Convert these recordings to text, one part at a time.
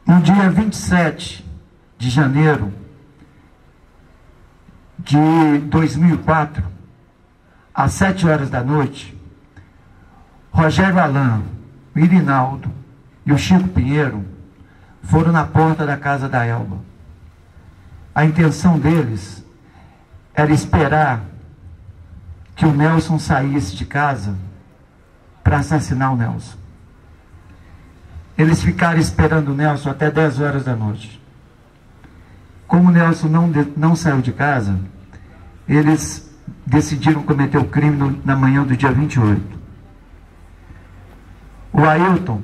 No dia 27 de janeiro de 2004, às 7 horas da noite, Rogério Alain, o Irinaldo e o Chico Pinheiro foram na porta da casa da Elba. A intenção deles era esperar que o Nelson saísse de casa para assassinar o Nelson. Eles ficaram esperando o Nelson até 10 horas da noite. Como o Nelson não saiu de casa, eles decidiram cometer o crime na manhã do dia 28. O Ailton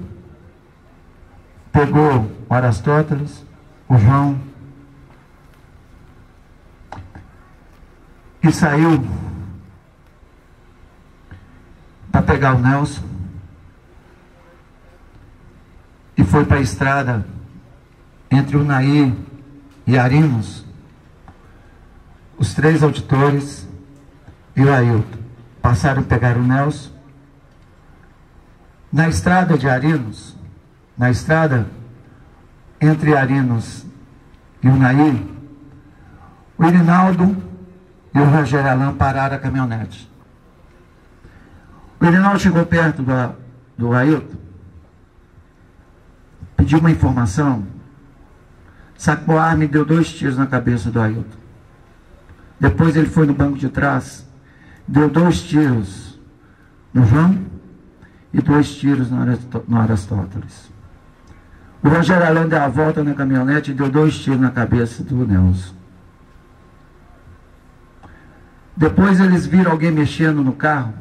pegou o Aristóteles, o João, e saiu para pegar o Nelson e foi para a estrada entre Unai e Arinos. Os três auditores e o Ailton passaram a pegar o Nelson. Na estrada de Arinos, na estrada entre Arinos e Unai, o Irinaldo e o Rogério Alain pararam a caminhonete. O Irinaldo chegou perto do Ailton, pediu uma informação, sacou a arma e deu 2 tiros na cabeça do Ailton. Depois ele foi no banco de trás, deu 2 tiros no João e 2 tiros no Aristóteles. O Rogério Alain deu a volta na caminhonete e deu 2 tiros na cabeça do Nelson. Depois eles viram alguém mexendo no carro.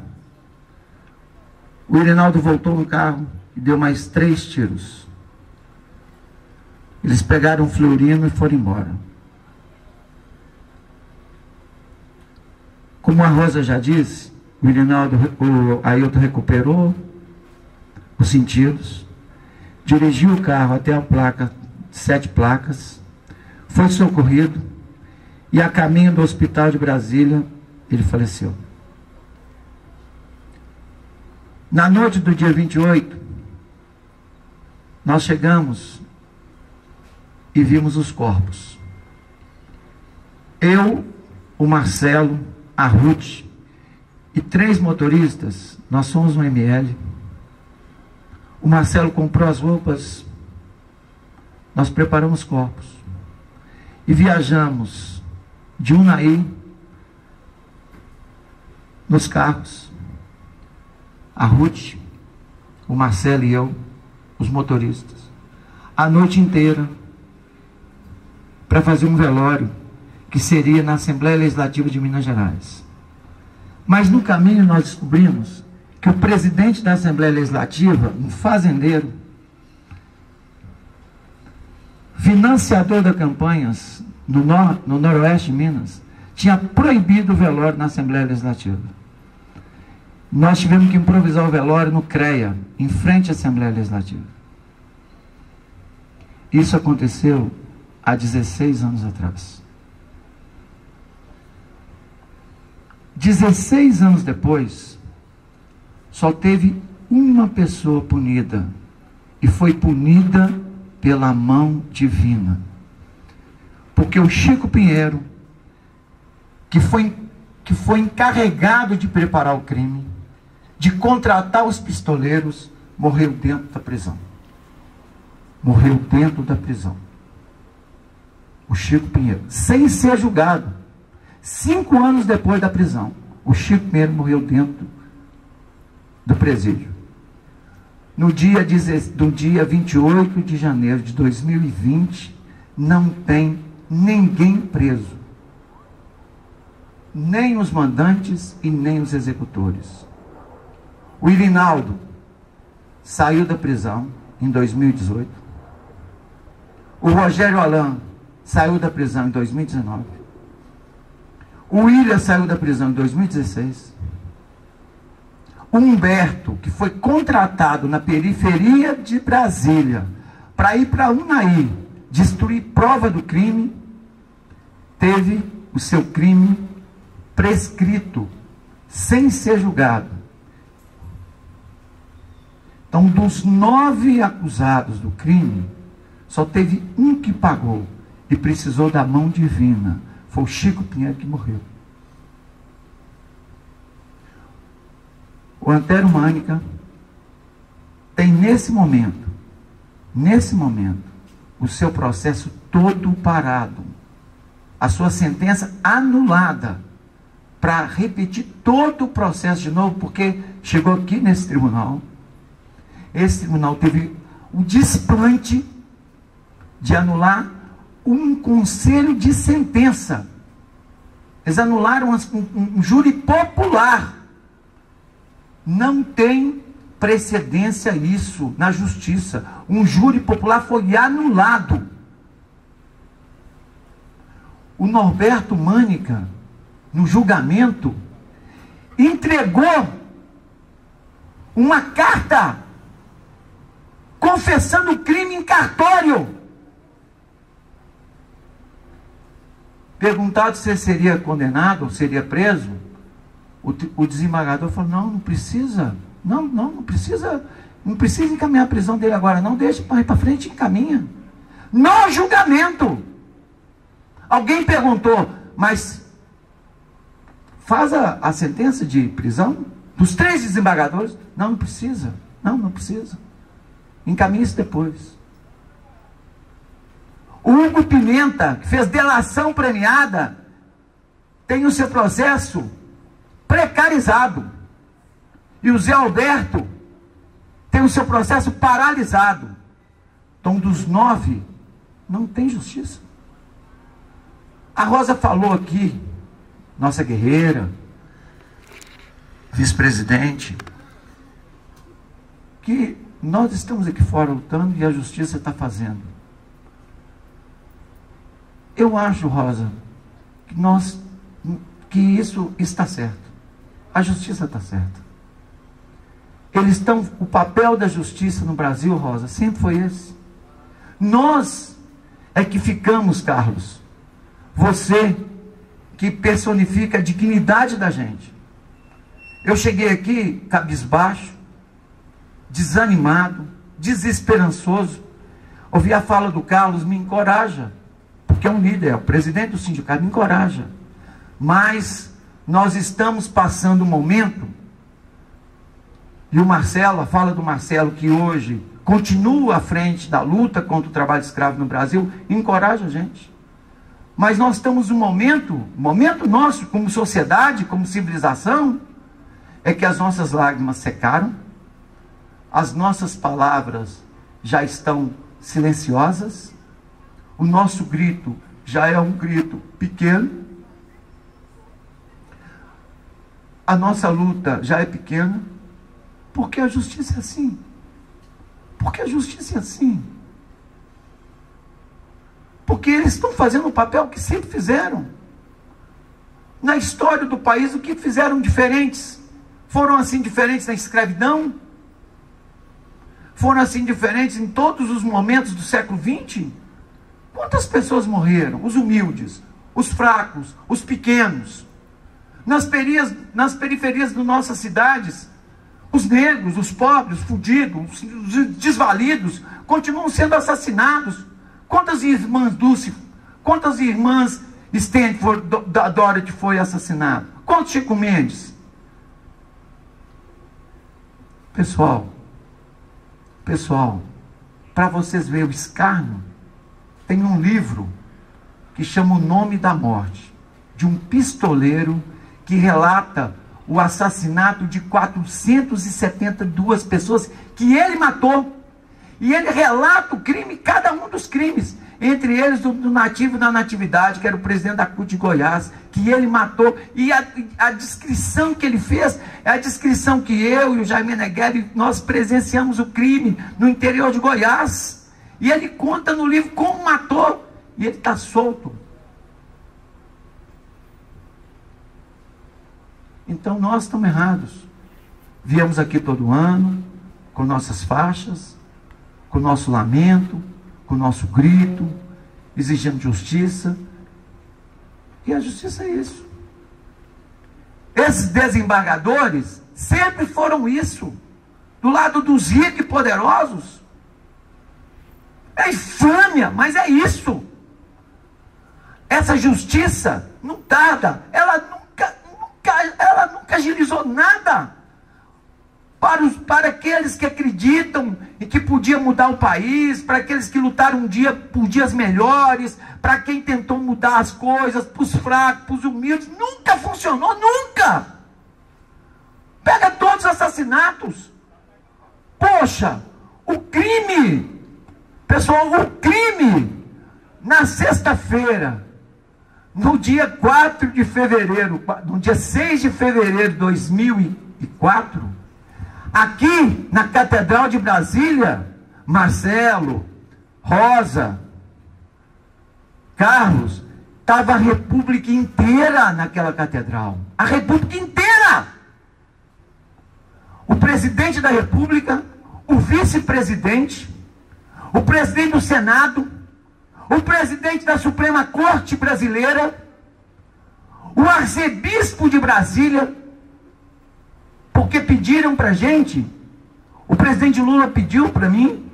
O Irinaldo voltou no carro e deu mais 3 tiros. Eles pegaram um Florino e foram embora. Como a Rosa já disse, o Ailton recuperou os sentidos, dirigiu o carro até a placa, 7 placas, foi socorrido e a caminho do hospital de Brasília, ele faleceu. Na noite do dia 28, nós chegamos e vimos os corpos. Eu, o Marcelo, a Ruth e 3 motoristas, nós somos um ML. O Marcelo comprou as roupas, nós preparamos corpos e viajamos de Unai nos carros. A Ruth, o Marcelo e eu, os motoristas, a noite inteira para fazer um velório que seria na Assembleia Legislativa de Minas Gerais. Mas no caminho nós descobrimos que o presidente da Assembleia Legislativa, um fazendeiro, financiador das campanhas no Noroeste de Minas, tinha proibido o velório na Assembleia Legislativa. Nós tivemos que improvisar o velório no CREA, em frente à Assembleia Legislativa. Isso aconteceu há 16 anos atrás. 16 anos depois, só teve uma pessoa punida, e foi punida pela mão divina. Porque o Chico Pinheiro, que foi encarregado de preparar o crime, de contratar os pistoleiros, morreu dentro da prisão. Morreu dentro da prisão. O Chico Pinheiro, sem ser julgado. 5 anos depois da prisão, o Chico Pinheiro morreu dentro do presídio. No dia 28 de janeiro de 2020, não tem ninguém preso. Nem os mandantes e nem os executores. O Irinaldo saiu da prisão em 2018. O Rogério Alain saiu da prisão em 2019. O William saiu da prisão em 2016. O Humberto, que foi contratado na periferia de Brasília para ir para Unai destruir prova do crime, teve o seu crime prescrito, sem ser julgado. Então, dos 9 acusados do crime, Só teve um que pagou e precisou da mão divina. Foi o Chico Pinheiro que morreu. O Antero Mânica tem nesse momento, o seu processo todo parado, a sua sentença anulada, para repetir todo o processo de novo, porque chegou aqui nesse tribunal, esse tribunal teve o desplante de anular um conselho de sentença. Eles anularam um júri popular. Não tem precedência isso na justiça. Um júri popular foi anulado. O Norberto Mânica, no julgamento, entregou uma carta confessando o crime em cartório. Perguntado se ele seria condenado ou seria preso, o desembargador falou: não precisa, não precisa encaminhar a prisão dele agora, não, deixa para frente e encaminha. No julgamento, alguém perguntou: mas faz a sentença de prisão dos 3 desembargadores? Não precisa, não precisa, encaminha isso depois. O Hugo Pimenta, que fez delação premiada, tem o seu processo precarizado. E o Zé Alberto tem o seu processo paralisado. Então, dos 9, não tem justiça. A Rosa falou aqui, nossa guerreira, vice-presidente, que nós estamos aqui fora lutando e a justiça está fazendo. Eu acho, Rosa, que isso está certo. A justiça está certa. O papel da justiça no Brasil, Rosa, sempre foi esse. Nós é que ficamos, Carlos. Você que personifica a dignidade da gente. Eu cheguei aqui cabisbaixo, desanimado, desesperançoso. Ouvi a fala do Carlos, me encoraja. Porque é um líder, é o presidente do sindicato, me encoraja. Mas nós estamos passando um momento, e o Marcelo, a fala do Marcelo, que hoje continua à frente da luta contra o trabalho escravo no Brasil, encoraja a gente. Mas nós estamos num momento nosso, como sociedade, como civilização, é que as nossas lágrimas secaram, as nossas palavras já estão silenciosas, o nosso grito já é um grito pequeno, a nossa luta já é pequena, porque a justiça é assim. Porque a justiça é assim. Porque eles estão fazendo o papel que sempre fizeram. Na história do país, o que fizeram diferentes? Foram assim diferentes na escravidão? Foram assim diferentes em todos os momentos do século XX? Quantas pessoas morreram? Os humildes, os fracos, os pequenos. Nas periferias das nossas cidades, os negros, os pobres, os fudidos, os desvalidos, continuam sendo assassinados. Quantas irmãs Dulce, quantas irmãs Stanford, Dorothy foi assassinado? Quantos Chico Mendes? Pessoal, para vocês verem o escárnio, tem um livro que chama O Nome da Morte, de um pistoleiro que relata o assassinato de 472 pessoas que ele matou. E ele relata o crime, cada um dos crimes, entre eles do nativo da Natividade, que era o presidente da CUT de Goiás, que ele matou. E a descrição que ele fez é a descrição que eu e o Jaime Negueri, nós presenciamos o crime no interior de Goiás. E ele conta no livro como matou, e ele está solto. Então nós estamos errados. Viemos aqui todo ano, com nossas faixas, com o nosso lamento, com o nosso grito, exigindo justiça. E a justiça é isso. Esses desembargadores sempre foram isso, do lado dos ricos e poderosos. É infâmia, mas é isso. Essa justiça não tarda, ela nunca agilizou nada para aqueles que acreditam e que podia mudar o país, para aqueles que lutaram um dia por dias melhores, para quem tentou mudar as coisas, para os fracos, para os humildes. Nunca funcionou, nunca. Pega todos os assassinatos. Poxa, o crime, pessoal, o crime, na sexta-feira, no dia 4 de fevereiro, no dia 6 de fevereiro de 2004, aqui na Catedral de Brasília, Marcelo, Rosa, Carlos, estava a República inteira naquela catedral. A República inteira! O presidente da República, o vice-presidente, o presidente do Senado, o presidente da Suprema Corte Brasileira, o arcebispo de Brasília, porque pediram para a gente, o presidente Lula pediu para mim,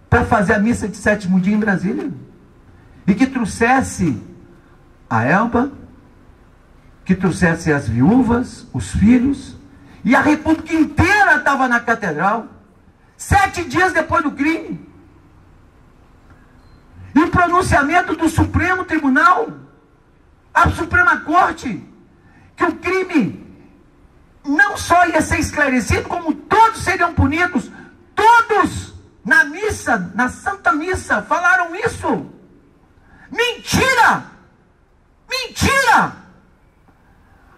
para fazer a missa de sétimo dia em Brasília, e que trouxesse a Elba, que trouxesse as viúvas, os filhos, e a República inteira estava na catedral, 7 dias depois do crime. E o pronunciamento do Supremo Tribunal, a Suprema Corte, que o crime não só ia ser esclarecido, como todos seriam punidos. Todos na missa, na Santa Missa, falaram isso. Mentira! Mentira!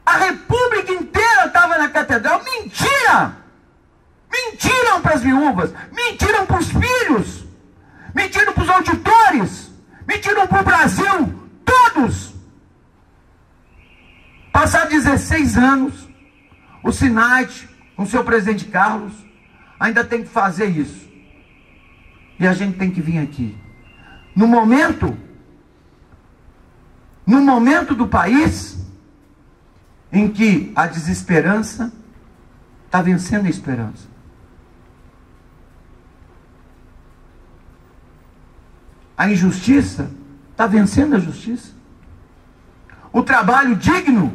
A República inteira estava na catedral. Mentira! Mentiram para as viúvas, mentiram para os filhos, mentiram para os auditores, mentiram para o Brasil, todos. Passaram 16 anos, o SINAIT, com o seu presidente Carlos, ainda tem que fazer isso. E a gente tem que vir aqui. No momento do país, em que a desesperança está vencendo a esperança. A injustiça está vencendo a justiça. O trabalho digno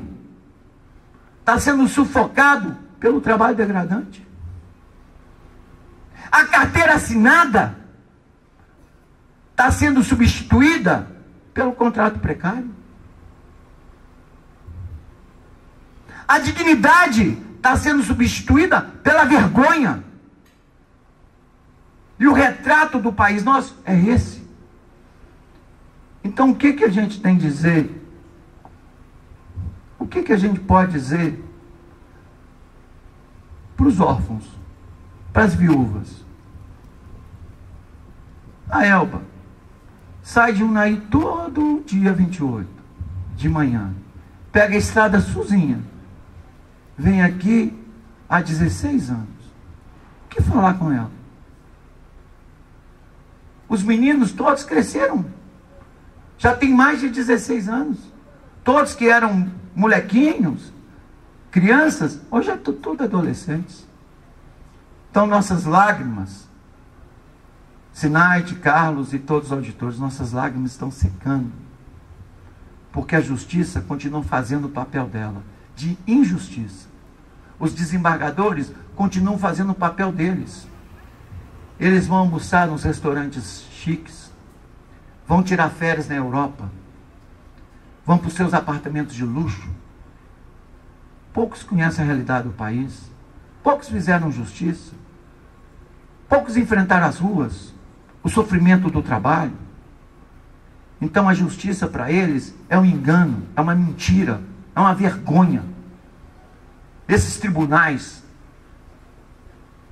está sendo sufocado pelo trabalho degradante. A carteira assinada está sendo substituída pelo contrato precário. A dignidade está sendo substituída pela vergonha. E o retrato do país nosso é esse. Então, o que a gente tem a dizer? O que a gente pode dizer para os órfãos, para as viúvas? A Elba sai de Unai todo dia 28, de manhã. Pega a estrada sozinha. Vem aqui há 16 anos. O que falar com ela? Os meninos todos cresceram. Já tem mais de 16 anos. Todos que eram molequinhos, crianças, hoje já estão todos adolescentes. Então nossas lágrimas, SINAIT, Carlos e todos os auditores, nossas lágrimas estão secando. Porque a justiça continua fazendo o papel dela, de injustiça. Os desembargadores continuam fazendo o papel deles. Eles vão almoçar nos restaurantes chiques, vão tirar férias na Europa, vão para os seus apartamentos de luxo. Poucos conhecem a realidade do país, poucos fizeram justiça, poucos enfrentaram as ruas, o sofrimento do trabalho. Então a justiça para eles é um engano, é uma mentira, é uma vergonha. Esses tribunais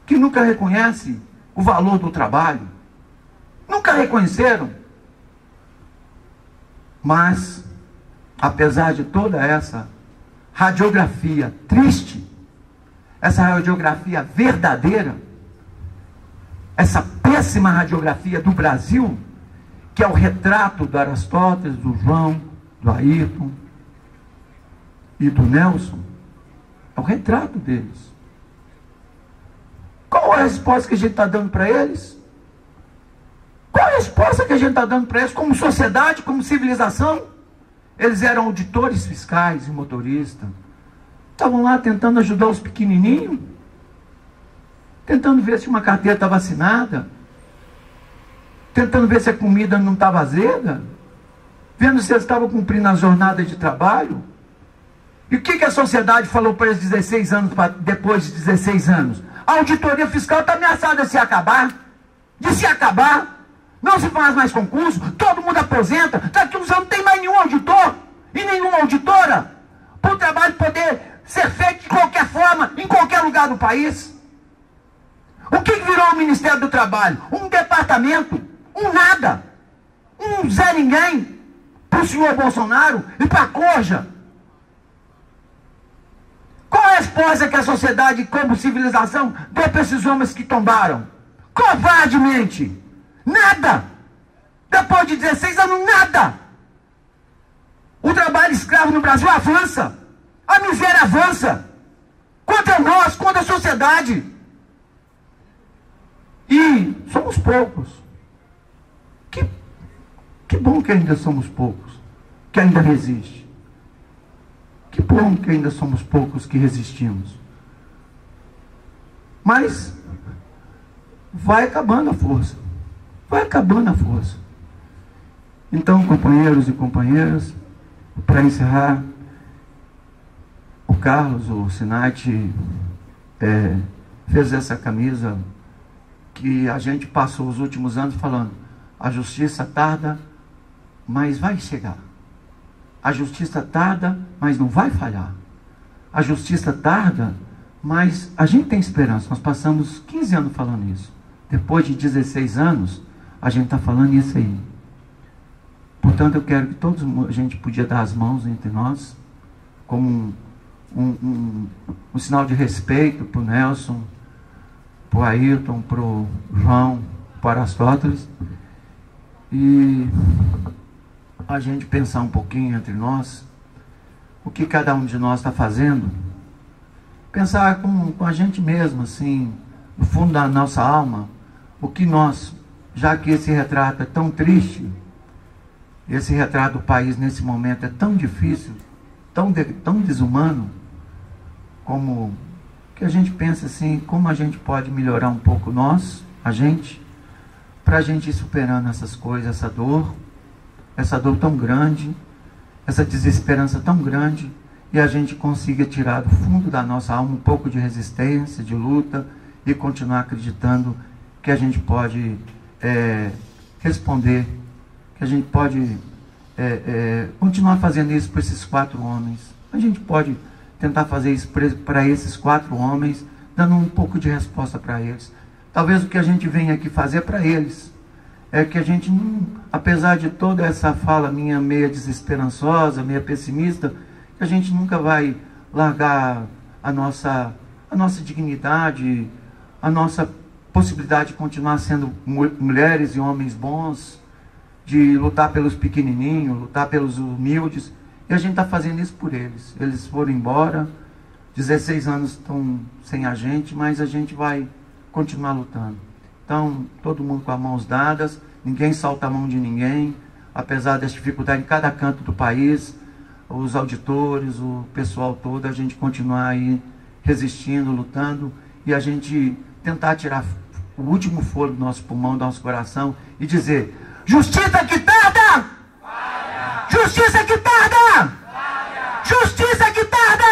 que nunca reconhecem o valor do trabalho, nunca reconheceram. Mas, apesar de toda essa radiografia triste, essa radiografia verdadeira, essa péssima radiografia do Brasil, que é o retrato do Aristóteles, do João, do Ayrton e do Nelson, é o retrato deles. Qual a resposta que a gente está dando para eles? Qual a resposta que a gente está dando para eles, como sociedade, como civilização? Eles eram auditores fiscais e motoristas. Estavam lá tentando ajudar os pequenininhos, tentando ver se uma carteira está vacinada, tentando ver se a comida não estava azeda, vendo se eles estavam cumprindo a jornada de trabalho. E o que a sociedade falou para eles 16 anos, depois de 16 anos? A auditoria fiscal está ameaçada de se acabar. Não se faz mais concurso, todo mundo aposenta, daqui uns anos não tem mais nenhum auditor e nenhuma auditora para o trabalho poder ser feito de qualquer forma, em qualquer lugar do país. O que virou o Ministério do Trabalho? Um departamento, um nada, um Zé Ninguém para o senhor Bolsonaro e para a Corja. Qual a resposta que a sociedade, como civilização, deu para esses homens que tombaram? Covardemente. Nada. Depois de 16 anos, nada. O trabalho escravo no Brasil avança. A miséria avança. Contra nós, contra a sociedade. E somos poucos. Que bom que ainda somos poucos. Que ainda resiste. Que bom que ainda somos poucos que resistimos. Mas vai acabando a força. Vai acabando a força. Então, companheiros e companheiras, para encerrar, o Carlos, o Sinati, fez essa camisa que a gente passou os últimos anos falando: a justiça tarda, mas vai chegar. A justiça tarda, mas não vai falhar. A justiça tarda, mas a gente tem esperança. Nós passamos 15 anos falando isso. Depois de 16 anos, a gente está falando isso aí. Portanto, eu quero que todos, a gente podia dar as mãos entre nós, como um sinal de respeito para o Nelson, para o Ayrton, para o João, para Aristóteles, e a gente pensar um pouquinho entre nós, o que cada um de nós está fazendo, pensar com a gente mesmo, assim, no fundo da nossa alma, o que nós, já que esse retrato é tão triste, esse retrato do país nesse momento é tão difícil, tão desumano, como que a gente pensa assim, como a gente pode melhorar um pouco nós, a gente, para a gente ir superando essas coisas, essa dor tão grande, essa desesperança tão grande, e a gente consiga tirar do fundo da nossa alma um pouco de resistência, de luta, e continuar acreditando que a gente pode responder, que a gente pode continuar fazendo isso para esses 4 homens. A gente pode tentar fazer isso para esses 4 homens, dando um pouco de resposta para eles. Talvez o que a gente venha aqui fazer para eles é que a gente, apesar de toda essa fala minha meia desesperançosa, meia pessimista, que a gente nunca vai largar a nossa dignidade, a nossa possibilidade de continuar sendo mulheres e homens bons, de lutar pelos pequenininhos, lutar pelos humildes, e a gente está fazendo isso por eles. Eles foram embora, 16 anos estão sem a gente, mas a gente vai continuar lutando. Então, todo mundo com as mãos dadas, ninguém solta a mão de ninguém, apesar das dificuldades em cada canto do país, os auditores, o pessoal todo, a gente continuar aí resistindo, lutando, e a gente tentar tirar o último fôlego do nosso pulmão, do nosso coração, e dizer: justiça que tarda! Justiça que tarda! Justiça que tarda!